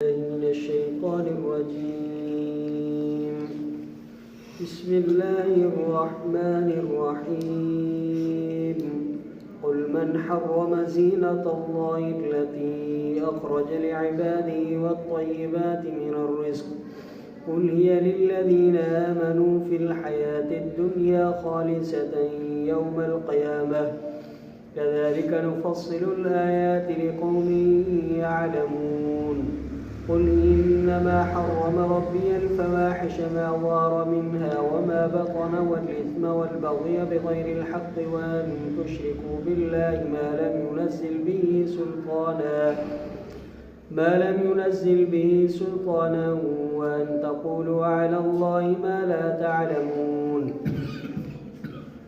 من الشيطان الرجيم. بسم الله الرحمن الرحيم. قل من حرم زينة الله التي أخرج لعباده والطيبات من الرزق قل هي للذين آمنوا في الحياة الدنيا خالصة يوم القيامة كذلك نفصل الآيات لقوم يعلمون. قل إنما حرم ربي الفواحش ما ظهر منها وما بطن والإثم والبغي بغير الحق وأن تشركوا بالله ما لم ينزل به سلطانا وأن تقولوا على الله ما لا تعلمون.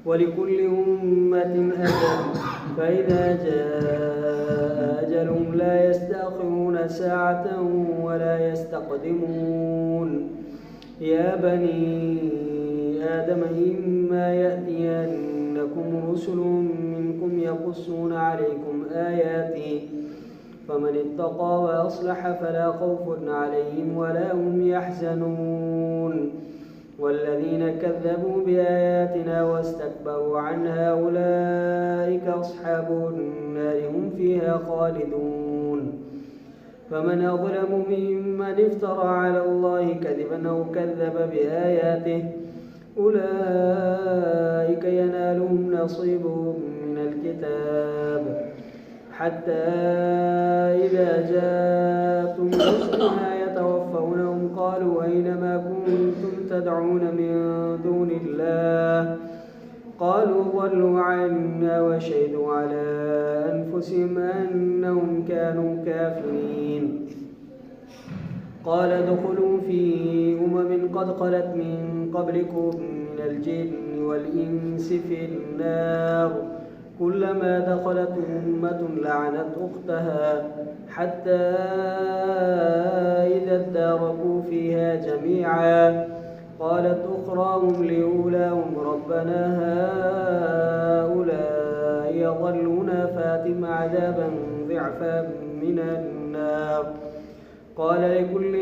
ولكل أمة أجل فإذا جاء أجلهم لا يستأخرون ساعة ولا يستقدمون. يا بني آدم إما يأتينكم رسل منكم يقصون عليكم آياتي فمن اتقى وأصلح فلا خوف عليهم ولا هم يحزنون. والذين كذبوا بآياتنا واستكبروا عنها أولئك أصحاب النار هم فيها خالدون. فمن أظلم ممن افترى على الله كذبا أو كذب بآياته أولئك ينالهم نصيبهم من الكتاب حتى إذا جاءتم رسلنا يتوفونهم قالوا أين ما كنتم تدعون من دون الله قالوا ضلوا عنا وشهدوا على أنفسهم أنهم كانوا كافرين. قال ادخلوا في قد خلت من قبلكم من الجن والإنس في النار كلما دخلت أمة لعنت أختها حتى إذا اداركوا فيها جميعا قالت أخراهم لأولاهم ربنا هؤلاء يضلونا فاتم عذابا ضعفا من النار قال لكل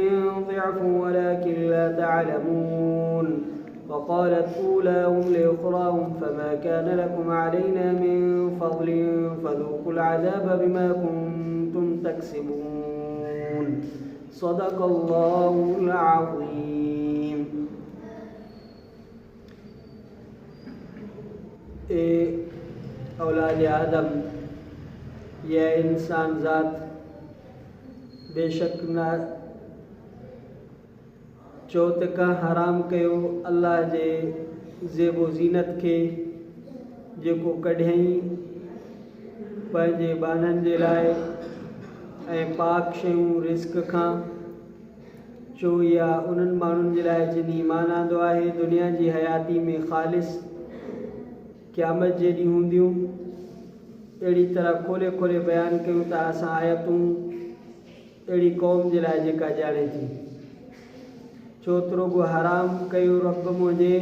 ضعف ولكن لا تعلمون. وقالت أولاهم لأخراهم فما كان لكم علينا من فضل فذوقوا العذاب بما كنتم تكسبون. صدق الله العظيم. औलाद आदम या इंसान ज़ात बेशक न चौथ का हराम कयो अल्लाह जे ज़ेबो ज़ीनत के जेको कढियई पंहिंजे बाननि जे लाइ ऐं पाक शयूं रिस्क खां चो या उन्हनि माण्हुनि जे लाइ जिन ईमान आंदो आहे दुनिया जी हयाती में ख़ालिस क़यामत जे ॾींहुं हूंदियूं। अहिड़ी तरह खोले खोले बयानु कयूं त असां आयतूं अहिड़ी क़ौम जे लाइ जेका ॼाणे थी। छो त रुॻो हराम कयो रब मुंहिंजे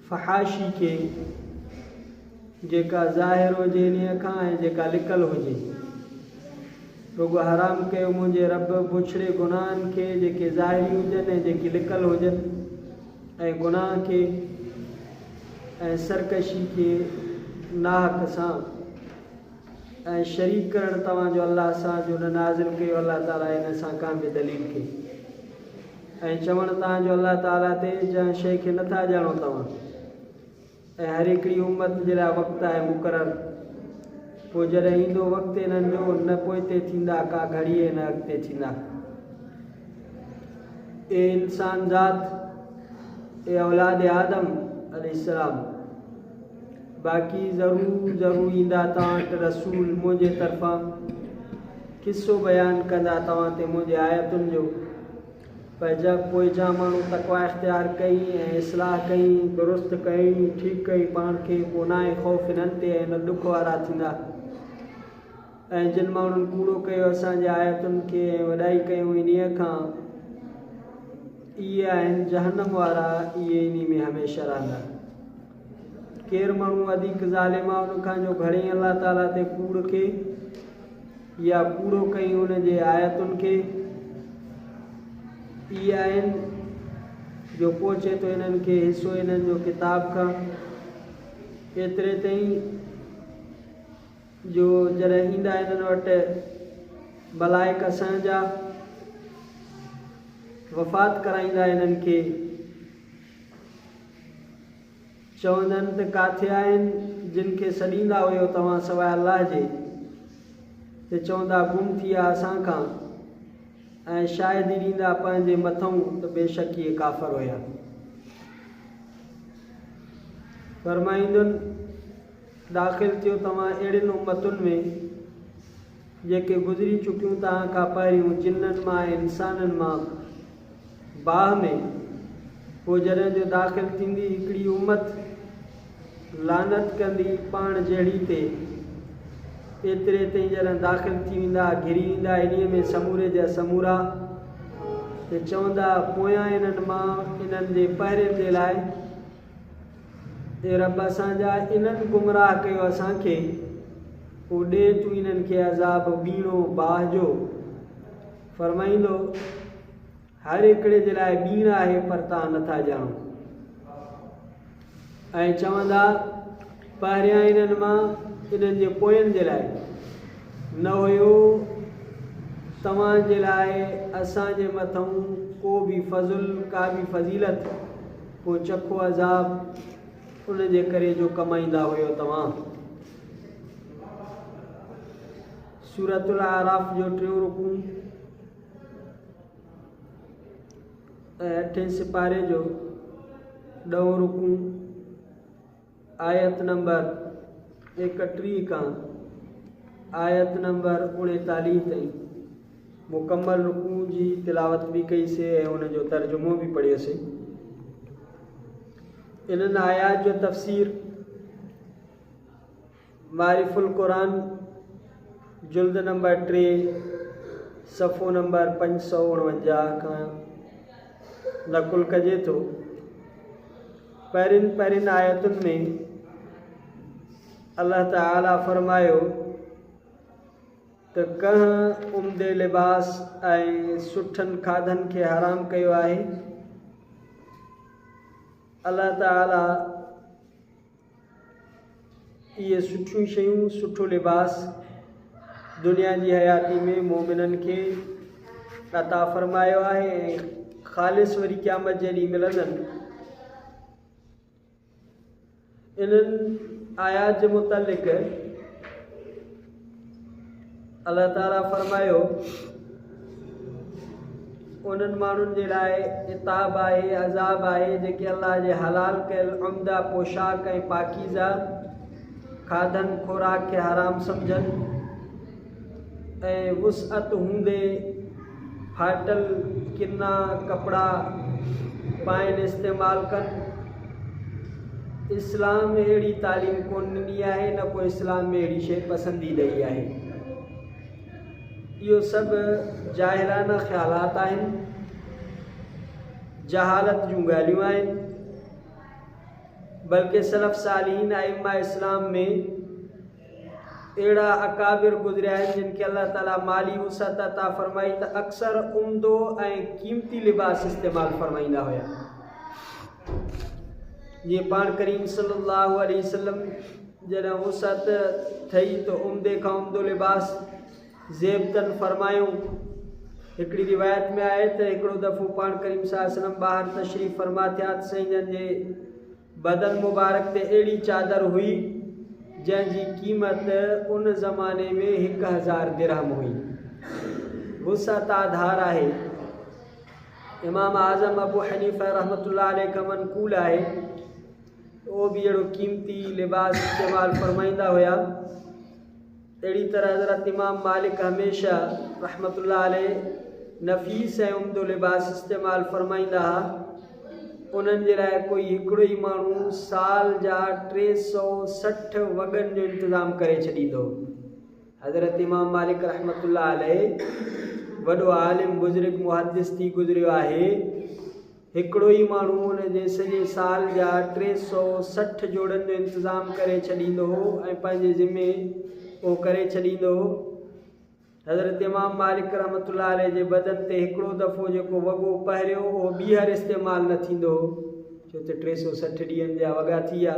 फहाशी खे जेका ज़ाहिर हुजे इन खां ऐं जेका लिकल हुजे। रुॻो हराम कयो मुंहिंजे रब पुछड़े गुनाहनि खे जेके ज़ाहिरी हुजनि ऐं जेके लिकल हुजनि ऐं गुनाह खे ऐं सरकशी खे नाहक सां ऐं शरीक करणु तव्हांजो अल्लाह सां जो न नाज़िल कयो अल्लाह ताला इन सां का बि दलील खे ऐं चवणु तव्हांजो अल्लाह ताला ते जंहिं शइ खे नथा ॼाणो तव्हां ऐं हर हिकिड़ी उम्मत जे लाइ वक़्तु आहे मुक़ररु। पोइ जॾहिं ईंदो वक़्तु इन्हनि जो न पोइते थींदा का घड़ीअ न अॻिते थींदा। ए इंसान ज़ात ए औलाद आदम अलैहिस्सलाम बाक़ी ज़रूरु ईंदा तव्हां वटि रसूल मुंहिंजे तरफ़ां किसो बयानु कंदा तव्हां ते मुंहिंजे आयतुनि जो पर पोइ जा माण्हू तक़वा इख़्तियार कई ऐं इस्लाह कई दुरुस्त कई ठीकु कई पाण खे पोइ न आहे ख़ौफ़ इन्हनि ते ऐं न ॾुख वारा थींदा। ऐं जिन माण्हुनि कूड़ो कयो असांजे आयतुनि खे ऐं वॾाई कयूं इन्हीअ खां इहे आहिनि जहन्नम वारा इहे इन में हमेशह रहंदा। केरु माण्हू वधीक ज़ालिम आहे उन खां जो घणेई अल्लाह ताला ते कूड़ खे या पूरो कई उन जे आयतुनि खे। इहे आहिनि जो पहुचे थो इन्हनि खे हिसो इन्हनि जो किताब खां। एतिरे ताईं जो जॾहिं ईंदा इन्हनि वटि मलाइक असांजा वफ़ात कराईंदा इन्हनि खे, चवंदनि त किथे आहिनि जिन खे सॾींदा हुयो तव्हां सवाइ अलाह जे, त चवंदा गुम थी विया असां खां, ऐं शायदि ई ॾींदा पंहिंजे मथऊं त बेशक इहे काफ़र हुया। फरमाईंदुनि दाख़िल थियो तव्हां अहिड़ियुनि उम्मतुनि में जेके गुज़री चुकियूं तव्हां खां पहिरियों, जिन्ननि मां इंसाननि मां बाह में। पोइ जॾहिं जो दाख़िल थींदी हिकिड़ी उम्मत लानत कंदी पाण जहिड़ी ते, एतिरे ताईं जॾहिं दाख़िल थी वेंदा घिरी वेंदा इन्हीअ में समूरे जा समूरा, त चवंदा पोयां इन्हनि मां इन्हनि जे पहिरियनि जे लाइ, रब असांजा इन्हनि गुमराह कयो असांखे, पोइ ॾे तूं इन्हनि खे अज़ाब ॿीणो बाह जो। फरमाईंदो हर हिकिड़े जे लाइ ॿीण आहे पर तव्हां नथा ॼाणो। ऐं चवंदा पहिरियां इन्हनि मां इन्हनि जे पोयनि जे लाइ न हुयो तव्हांजे लाइ असांजे मथां को बि फज़ुल का बि फज़ीलत, पोइ चखो अज़ाब उन जे करे जो कमाईंदा हुयो तव्हां। सूरतुल आराफ़ जो 3 रुकू ऐं 8 सिपारे जो 10 रुकू आयत नंबर 31 खां आयत नंबर 39 ताईं मुकम्मल रुकू जी तिलावत भी कईसीं ऐं उन जो तर्जुमो भी पढ़ियोसीं। इन्हनि आयात जो तफ़सीर मारिफुल क़ुरान जुल्द नंबर 3 सफ़ो नंबर 549 खां नकुल कजे थो। पहिरियुनि आयतुनि में अल्लाह ताला फरमायो त कंहिं उम्दे लिबास ऐं सुठनि खाधनि खे हराम कयो आहे। अल्लाह ताला इहे सुठियूं शयूं सुठो लिबास दुनिया जी हयाती में मोमिननि खे अता फरमायो आहे ऐं ख़ालिस वरी क़यामत जे ॾींहुं मिलंदनि। इन्हनि आयात जे मुतालिक़ अल्लाह ताला फरमायो उन्हनि माण्हुनि जे लाइ इताब आहे, अज़ाब आहे जेके अल्लाह जे हलाल कयल उम्दा पोशाक ऐं पाकीज़ा खाधनि खुराक खे हराम सम्झनि ऐं वुसअत हूंदे फाटल किना कपिड़ा पाइनि इस्तेमालु कनि। इस्लाम में अहिड़ी तालीम कोन ॾिनी आहे, न को इस्लाम में अहिड़ी शइ पसंदीदा ई आहे। इहो सभु जाहिलाना ख़्यालात आहिनि, जहालत जूं ॻाल्हियूं आहिनि। बल्कि सलफ़ सालिहीन आइम्मा इस्लाम में अहिड़ा अकाबिर गुज़रिया आहिनि जिन खे अल्लाह ताला माली वुसअत अता फरमाई त अक्सर उम्दो ऐं क़ीमती लिबास इस्तेमालु फरमाईंदा हुया। जीअं पाण करीम सल्लल्लाहु अलैहि वसल्लम जॾहिं वुसअत थई त उम्दे खां उम्दो लिबास ज़ेबतन फरमायूं। हिकिड़ी रिवायत में आहे त हिकिड़ो दफ़ो पाण करीम सल्लल्लाहु अलैहि वसल्लम ॿाहिरि तशरीफ़ फरमा थिया त साईं जन जे बदन मुबारक ते अहिड़ी चादर हुई जंहिंजी क़ीमत उन ज़माने में 1000 दिरहम हुई। वुसअत आधार आहे। इमाम आज़म अबू हनीफ़ा रहमतुल्लाह अलैह का मनक़ूल आहे वो भी अहिड़ो क़ीमती लिबास इस्तेमालु फरमाईंदा हुया। अहिड़ी तरह हज़रत इमाम मालिक हमेशा रहमतुल्लाह अलैह नफ़ीस ऐं उम्दो लिबास इस्तेमालु फरमाईंदा हुआ। उन्हनि जे लाइ कोई हिकिड़ो ई माण्हू साल जा 360 वॻनि जो इंतज़ाम करे छॾींदो। हज़रत इमाम मालिक रहमतुल्लाह अलैह वॾो आलिम बुज़ुर्ग मुहद्दिस थी गुज़रियो आहे। हिकिड़ो ई माण्हू उन जे सॼे साल जा 360 जोड़नि जो इंतज़ाम करे छॾींदो हो ऐं पंहिंजे ज़िमे उहो करे छॾींदो हो। हज़रत इमाम मालिक रहमतुल्लाह अलैह जे बदन ते हिकिड़ो दफ़ो जेको वॻो पहिरियो उहो ॿीहर इस्तेमालु न थींदो हो, छो त 360 ॾींहंनि जा वॻा थी विया।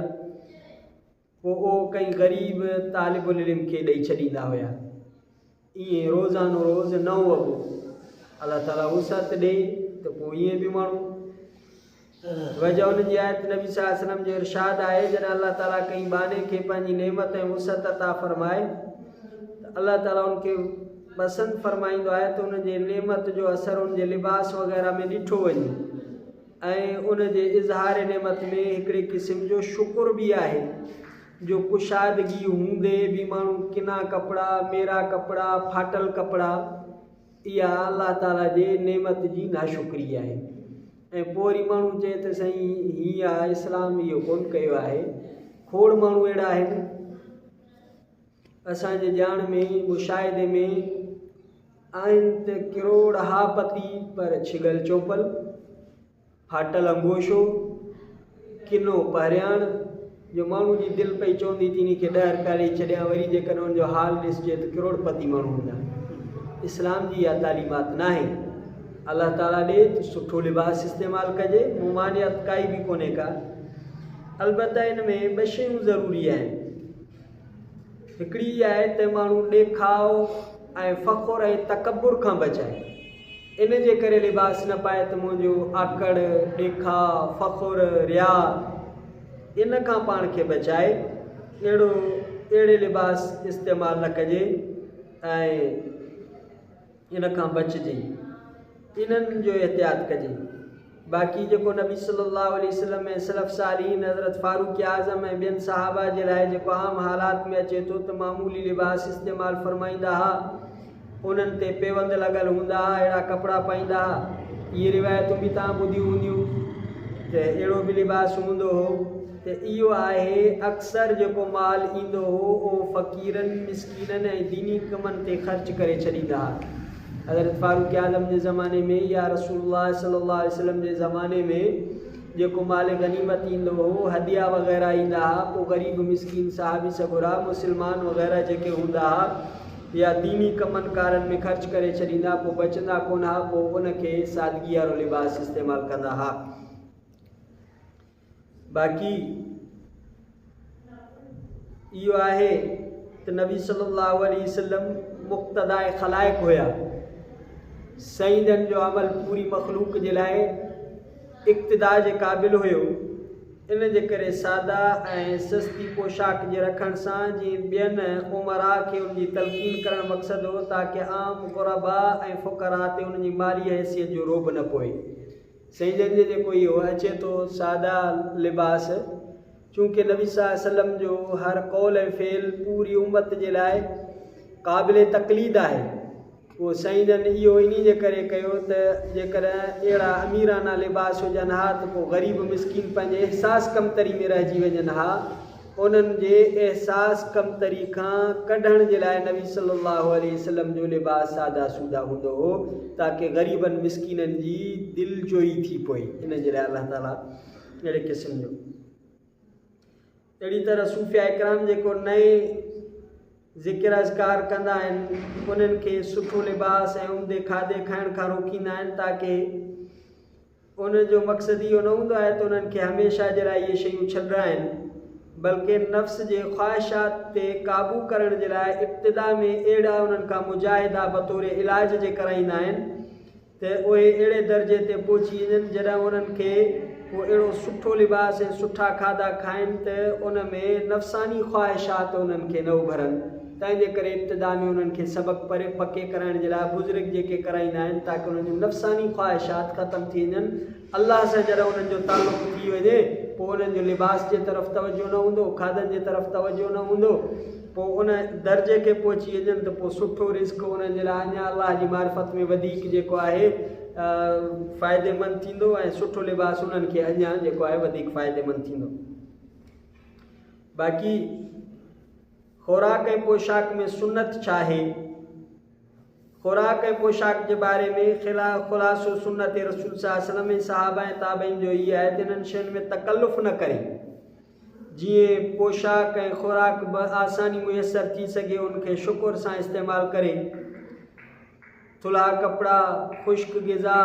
पोइ उहो कंहिं ग़रीब तालिबुल इल्म खे ॾेई छॾींदा हुया। ईअं रोज़ानो रोज़ नओं वॻो अलाह ताला वुसअत ॾे त पोइ ईअं बि माण्हू वजह उनजी आयत नबी सल्लल्लाहु अलैहि वसल्लम जो इरशाद आहे, जॾहिं अल्लाह ताला कंहिं बाने खे पंहिंजी नेमत ऐं वुसअत अता फरमाए त अल्लाह ताला उनखे पसंदि फरमाईंदो आहे त उनजे नेमत जो असरु उनजे लिबास वग़ैरह में ॾिठो वञे ऐं उनजे इज़हार नेमत में हिकिड़े क़िस्म जो शुक्र बि आहे जो कुशादगी हूंदे बि माण्हू किना कपिड़ा, मेरा कपिड़ा, फाटल कपिड़ा, इहा अल्लाह ताला जे नेमत जी नाशुक्री आहे। ऐं पोइ वरी माण्हू चए त साईं हीअ आहे इस्लाम इहो कोन कयो आहे। खोड़ माण्हू अहिड़ा आहिनि असांजे ॼाण में मुशाहिदे में आहिनि त किरोड़ हा पती पर छिगल चोपल, फाटल अंगोशो, किनो पहिरियाण, जो माण्हू जी दिलि पई चवंदी थी इन खे 10 रुपया ॾेई छॾियां, वरी जेकॾहिं हुनजो हाल ॾिसजे त करोड़पति माण्हू हूंदा। इस्लाम जी इहा तालीमात न आहे। अल्लाह ताला ॾे त सुठो लिबास इस्तेमालु कजे, मुमानियत काई बि कोन्हे का। अलबत्ता इन में 2 शयूं ज़रूरी आहिनि। हिकिड़ी इहा आहे त माण्हू ॾेखाव ऐं फ़ख़ुर ऐं तकबुर खां बचाए। इन जे करे लिबास न पाए त मुंहिंजो आकड़, ॾेखाव, फ़ख़ुर, रिया, इन खां पाण खे बचाए। अहिड़े लिबास इस्तेमालु न कजे ऐं इन खां बचिजे, इन्हनि जो एहतियात कजे। बाक़ी जेको नबी सल्लल्लाहु अलैहि वसल्लम ऐं सलफ़ सालिहीन हज़रत फारूक आज़म ऐं ॿियनि सहाबा जे लाइ जेको आम हालात में अचे थो त मामूली लिबास इस्तेमालु फरमाईंदा हुआ, उन्हनि ते पेवंद लॻल हूंदा हुआ, अहिड़ा कपिड़ा पाईंदा हुआ। इहे रिवायतूं बि तव्हां ॿुधियूं हूंदियूं त अहिड़ो बि लिबास हूंदो हो। त इहो आहे अक्सर जेको माल ईंदो हो उहो फ़क़ीरनि, मिसकीननि ऐं दीनी कमनि ते ख़र्च करे छॾींदा हुआ। हज़रत फारूक आज़म जे ज़माने में या रसूलुल्लाह सल्लल्लाहु अलैहि वसल्लम जे ज़माने में जेको माल गनीमत ईंदो हो, हदिया वग़ैरह ईंदा हुआ, पोइ ग़रीब मिसकीन साहिबी सगुरा मुस्लमान वग़ैरह जेके हूंदा हुआ या दीनी कमनि कारनि में ख़र्च करे छॾींदा, पोइ बचंदा कोन हुआ, पोइ उनखे सादगी वारो लिबास इस्तेमालु कंदा हुआ। बाक़ी इहो आहे त नबी सल्लल्लाहु अलैहि वसल्लम मुक़्तदाए ख़लाइक़ हुया। सईदनि जो अमल पूरी मख़लूक जे लाइ इक़्तिदा जे क़ाबिल हुयो। इन जे करे सादा ऐं सस्ती पोशाक जे रखण सां जीअं ॿियनि उमरा खे उनजी तलक़ीन करणु मक़सदु हो ताकी आम ग़ुरबा ऐं फ़ुक़रा ते उनजी माली हैसियत जो रोब न पोए। सईदनि जे जेको इहो अचे थो सादा लिबास, चूंकि नबी सल्लल्लाहु अलैहि वसल्लम जो हर कौल ऐं फ़ेल पूरी उम्मत जे लाइ क़ाबिल तक़लीद आहे। उहो सईदनि इहो इन जे करे कयो त जेकॾहिं अहिड़ा अमीराना लिबास हुजनि हा त पोइ ग़रीब मिसकीन पंहिंजे एहसास कमतरी में रहिजी वञनि हा। उन्हनि जे एहसास कमतरी खां कढण जे लाइ नबी सल्लल्लाहु अलैहि वसल्लम जो लिबास सादा सूदा हूंदो हो ताकी ग़रीबनि मिसकीननि जी दिलजोई थी पए। इन जे लाइ अल्लाह ताला अहिड़े क़िस्म जो। अहिड़ी तरह सूफ़िया इकराम जेको नए ज़िक्र अज़कार कंदा आहिनि, उन्हनि खे सुठो लिबास ऐं उम्दे खाधे खाइण खां रोकींदा आहिनि ताकी उनजो मक़सदु इहो न हूंदो आहे त उन्हनि खे हमेशह जे लाइ इहे शयूं छॾाइनि, बल्कि नफ़्स जे ख़्वाहिशात ते क़ाबू करण जे लाइ इब्तिदा में अहिड़ा उन्हनि खां मुजाहिदा बतौर इलाज जे कराईंदा आहिनि त उहे अहिड़े दर्जे ते पहुची वञनि जॾहिं उन्हनि खे पोइ अहिड़ो सुठो लिबास ऐं सुठा खाधा खाइनि त उन में नफ़्सानी ख़्वाहिशात उन्हनि खे न उभरनि। तंहिंजे करे इब्तिदा में उन्हनि खे सबक़ पके करण जे लाइ बुज़ुर्ग जेके कराईंदा आहिनि ताकी उन्हनि जूं नफ़्सानी ख़्वाहिशात ख़तमु थी वञनि। अल्लाह सां जॾहिं उन्हनि जो तालुक़ थी वञे पोइ उन्हनि जो लिबास जे तरफ़ तवजो न हूंदो, खाधनि जे तरफ़ तवजो न हूंदो, पोइ उन दर्जे खे पहुची वञनि त पोइ सुठो रिस्क उन्हनि जे लाइ अञा अल्लाह जी मारिफत में वधीक जेको आहे फ़ाइदेमंद थींदो ऐं सुठो लिबास उन्हनि खे अञा जेको आहे वधीक फ़ाइदेमंद थींदो। बाक़ी ख़ुराक ऐं पोशाक में सुन्नत छा आहे? ख़ुराक ऐं पोशाक जे बारे में ख़ुलासो सुन्नत रसूल सल्लल्लाहु अलैहि वसल्लम ऐं सहाबा ऐं ताबईन जो इहो आहे त इन्हनि शयुनि में तकल्लुफ़ न करे। जीअं पोशाक ऐं ख़ुराक आसानी मुयसरु थी सघे उनखे शुक्र सां इस्तेमालु करे। थुल्हा कपिड़ा ख़ुश्क ग़िज़ा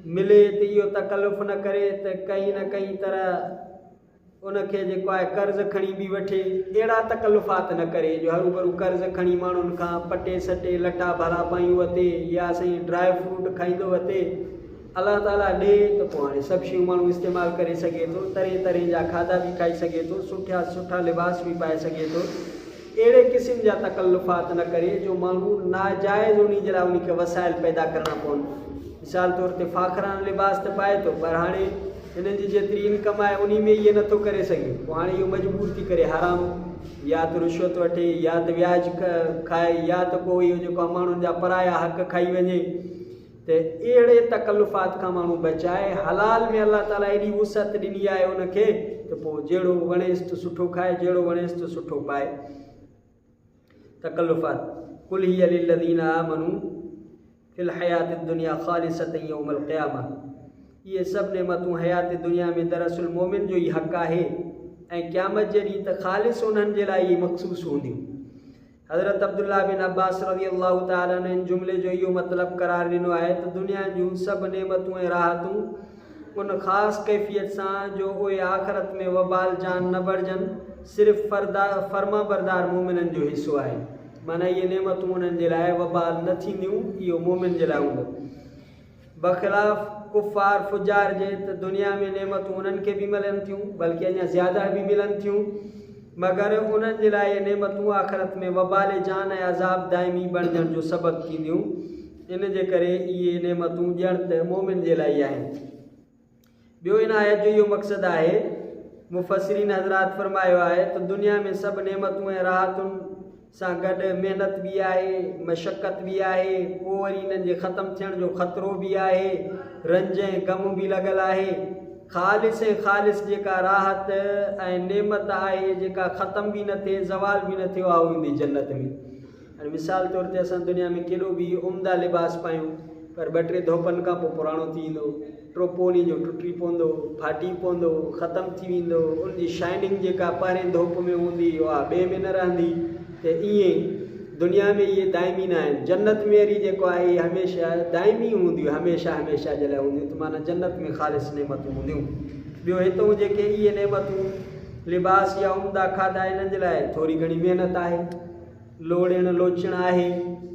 मिले त इहो तकल्लुफ़ न करे त कहीं न कहीं तरह उनखे जेको आहे कर्ज़ खणी बि वठे। अहिड़ा तकल्लुफ़ात न करे जो हरू भरू कर्ज़ खणी माण्हुनि खां पटे सटे लटा भला पायूं वते या साईं ड्राई फ्रूट खाईंदो वते। अलाह ताला ॾे त पोइ हाणे सभु शयूं माण्हू इस्तेमालु करे सघे थो, तरह तरह जा खाधा बि खाई सघे थो, सुठा सुठा लिबास बि पाए सघे थो। अहिड़े क़िस्म जा तकल्लुफ़ात न करे जो माण्हू नाजाइज़ उन जे लाइ उनखे वसाइल पैदा करणा पवनि। मिसाल तौर ते फ़ाख़रान लिबास त पाए थो पर हाणे हिन जी जेतिरी इनकम आहे उन में इहे नथो करे सघे, पोइ हाणे इहो मजबूर थी करे हराम या त रिश्वत वठे या त व्याज खाए या त को इहो जेको आहे माण्हुनि जा पराया हक़ खाई वञे। त अहिड़े तकल्लुफ़ात खां माण्हू बचाए। हलाल में अलाह ताला एॾी वुसअत ॾिनी आहे उनखे त पोइ जहिड़ो वणेसि त सुठो खाए, जहिड़ो वणेसि त सुठो पाए। तकल्लुफ़ात कुल हिय लिल्लज़ीना आमनू फिल हयात दुनिया ख़ालिसतन यौमल क़ियामा। ये सभु नेमतूं हयात दुनिया में दरअसल मोमिन जो ई हक़ आहे ऐं क़यामत जे ॾींहुं त ख़ालिस उन्हनि जे लाइ ई मख़सूस हूंदियूं। हज़रत अब्दुल्ला बिन अब्बास रज़ी अल्लाह तआला ने इन जुमिले जो इहो मतिलबु करार ॾिनो आहे त दुनिया जूं सभु नेमतूं ऐं राहतूं उन ख़ासि कैफ़ियत सां जो उहे आख़िरत में वबाल जान न बणिजनि, सिर्फ़ु फर्मा बरदार मोमिननि जो हिसो आहे। माना इहे नेमतूं उन्हनि जे लाइ वबाल न थींदियूं, इहो मोमिन जे लाइ हूंदो। बख़िलाफ़ कुफ़ार फुजार जे त दुनिया में नेमतूं उन्हनि खे बि मिलनि थियूं, बल्कि अञा ज़्यादा बि मिलनि थियूं, मगर उन्हनि जे लाइ इहे नेमतूं आख़िरत में वबाल जान ऐं अज़ाब दाइमी बणिजण जो सबबु थींदियूं। इन जे करे इहे नेमतूं ॼण त मोमिन जे लाइ आहिनि। ॿियो इन आयत जो इहो मक़सदु आहे, मुफ़स्सिरीन हज़रात फरमायो आहे त दुनिया में सभु नेमतूं ऐं राहतुनि सां गॾु महिनत बि आहे, मशक़त बि आहे, पोइ वरी इन्हनि जे ख़तमु थियण जो ख़तरो बि आहे, रंज ऐं ग़म बि लॻल आहे। ख़ालिस ऐं ख़ालिस जेका राहत ऐं नेमत आहे जेका ख़तमु बि न थिए, ज़वाल बि न थियो आहे, उहो ईंदी जन्नत में। हाणे मिसाल तौर ते असां दुनिया में केॾो बि उम्दा लिबास पायूं पर 2-3 धोपनि खां पोइ पुराणो थी वेंदो, ट्रोपोनी जो टुटी पवंदो, फाटी पवंदो, ख़तमु थी वेंदो, उनजी शाइनिंग जेका पहिरें धोप में हूंदी उहा ॿिए में न रहंदी। त ईअं दुनिया में इहे दाइमी न आहिनि। जन्नत में वरी जेको आहे इहे हमेशह दाइमी हूंदियूं, हमेशह हमेशह जे लाइ हूंदियूं, त माना जन्नत में ख़ालिस नेमतूं हूंदियूं। ॿियो हितां जेके इहे नेमतूं लिबास या उम्दा खाधा इन्हनि जे लाइ थोरी घणी महिनत आहे, लोड़ण लोचण आहे,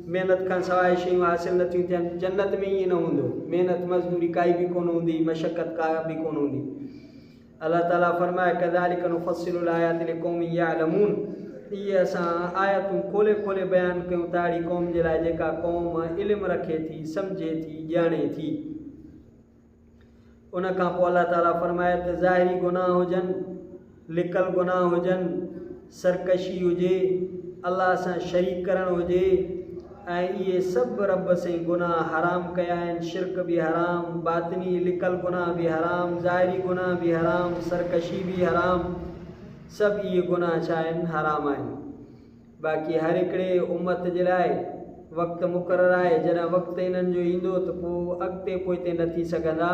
महिनत खां सवाइ शयूं हासिलु नथियूं थियनि। जन्नत में ईअं न हूंदो, महिनत मज़दूरी काई बि कोन हूंदी, मशक़त का बि कोन हूंदी। अलाह ताला फरमाए कज़ालिक नुफ़स्सिलुल आयाति लिक़ौमिन यअलमून। इहे असां आयतूं खोले खोले बयानु कयूं था अहिड़ी क़ौम जे लाइ जेका क़ौम इल्मु रखे थी, सम्झे थी, ॼाणे थी। उन खां पोइ अलाह ताला फरमाए त ज़ाहिरी गुनाह हुजनि, लिकल गुनाह हुजनि, सरकशी हुजे, अलाह सां शरीक करणु हुजे, ऐं इहे सभु रब सां गुनाह हराम कया आहिनि। शिरक बि हराम, बातिनी लिकल गुनाह बि हराम, ज़ाहिरी गुनाह बि हराम, सरकशी बि हराम, सभु इहे गुनाह छा आहिनि, हराम आहिनि। बाक़ी हर हिकिड़े उम्मत जे लाइ वक़्तु मुक़ररु आहे, जॾहिं वक़्तु इन्हनि जो ईंदो त पोइ अॻिते पोइते न थी सघंदा,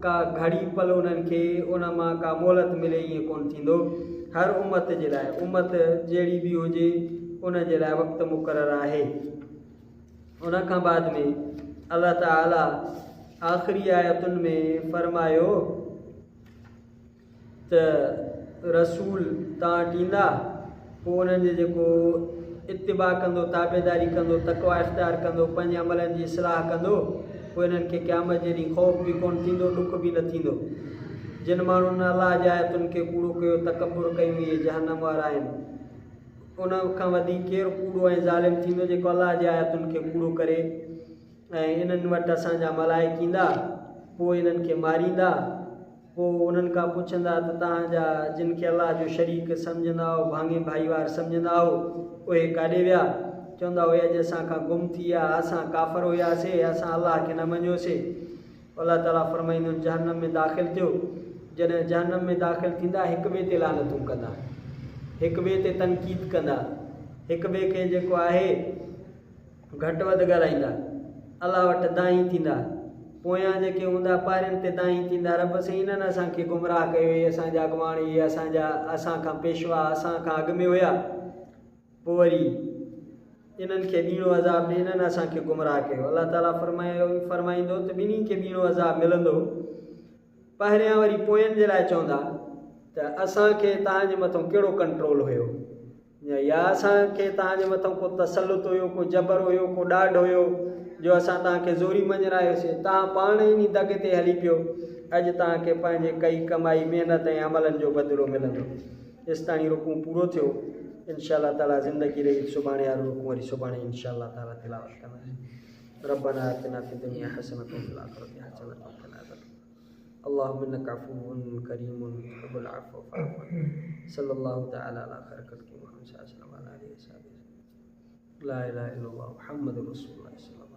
का घड़ी पल उन्हनि खे उन मां का मोहलत मिले, ईअं कोन थींदो। हर उम्मत जे लाइ, उम्मत जहिड़ी बि हुजे उन जे लाइ वक़्तु मुक़ररु आहे। उन खां बाद में अलाह ताला आख़िरी आयतुनि में फरमायो त रसूल तव्हां वटि ईंदा, पोइ उन्हनि जो जेको इत्तिबा कंदो, ताबेदारी कंदो, तक़वा इख़्तियार कंदो, पंहिंजे अमलनि जी इस्लाह कंदो, पोइ इन्हनि खे क़यामत जे ॾींहुं ख़ौफ़ बि कोन थींदो, ॾुख बि न थींदो। जिन माण्हुनि अलाह जे आयतुनि खे कूड़ो कयो, तकबुर कयूं, इहे जहन्नम वारा आहिनि। उन खां वधीक केरु कूड़ो ऐं ज़ालिम थींदो जेको अलाह जे आयतुनि खे कूड़ो करे। ऐं इन्हनि वटि असांजा मलाइक ईंदा, पोइ इन्हनि खे मारींदा, पोइ उन्हनि खां पुछंदा त तव्हांजा जिन खे अलाह जो शरीक सम्झंदा हो, भाङे भाईवार सम्झंदा हो, उहे काॾे विया? चवंदा उहे अॼु असां खां गुम थी विया, असां काफ़र हुयासीं, असां अलाह खे न मञियोसीं। अलाह ताला फरमाईंदो जहन्नम में दाख़िल थियो। जॾहिं जहन्नम में दाख़िल थींदा हिक ॿिए ते लानतूं कंदा, हिक ॿिए ते तनक़ीद कंदा, हिक ॿिए खे जेको आहे घटि वधि ॻाल्हाईंदा, अलाह वटि दाई थींदा, पोयां जेके हूंदा पारियुनि ते दाई थींदा, रब साईं इन्हनि असांखे गुमराह कयो, इहे असांजा अॻुवाणी, इहे असां खां पेशवा, असां खां अॻु में हुया। पोइ वरी इन्हनि खे ॿीणो अज़ाब ॾे, इन्हनि असांखे गुमराह कयो। अलाह ताला फरमाईंदो त ॿिन्ही खे ॿीणो अज़ाब मिलंदो। पहिरियां वरी पोयनि जे लाइ चवंदा त असांखे तव्हांजे मथां कहिड़ो कंट्रोल हुयो, या असांखे तव्हांजे मथां को तसलुत हुयो, को जबर हुयो, को ॾाढ हुयो जो असां तव्हांखे ज़ोरी मञरायोसीं। तव्हां पाण ई दग ते हली पियो। अॼु तव्हांखे पंहिंजे कई कमाई महिनत ऐं अमलनि जो बदिलो मिलंदो। तेसिताईं रुकू पूरो थियो। इंशाअल्लाह ताला ज़िंदगी रही सुभाणे वारो रुकू वरी सुभाणे इंशाअल्लाह ताला तिलावत कंदासीं। रब्बना आतिना फिद दुनिया हसनतुन व फिल आखिरति हसनतुन व क़िना अज़ाबन। अल्लाहुम्मा इन्नका अफ़ुव्वुन करीमुन तुहिब्बुल अफ़्व फ़अफ़ु अन्नी। सल्लल्लाहु तआला अला खैरि ख़ल्क़ि मुहम्मद सल्लल्लाहु अलैहि वसल्लम व अला आलिहि व सहाबिहि। ला इलाहा इल्लल्लाह मुहम्मदुर रसूलुल्लाह।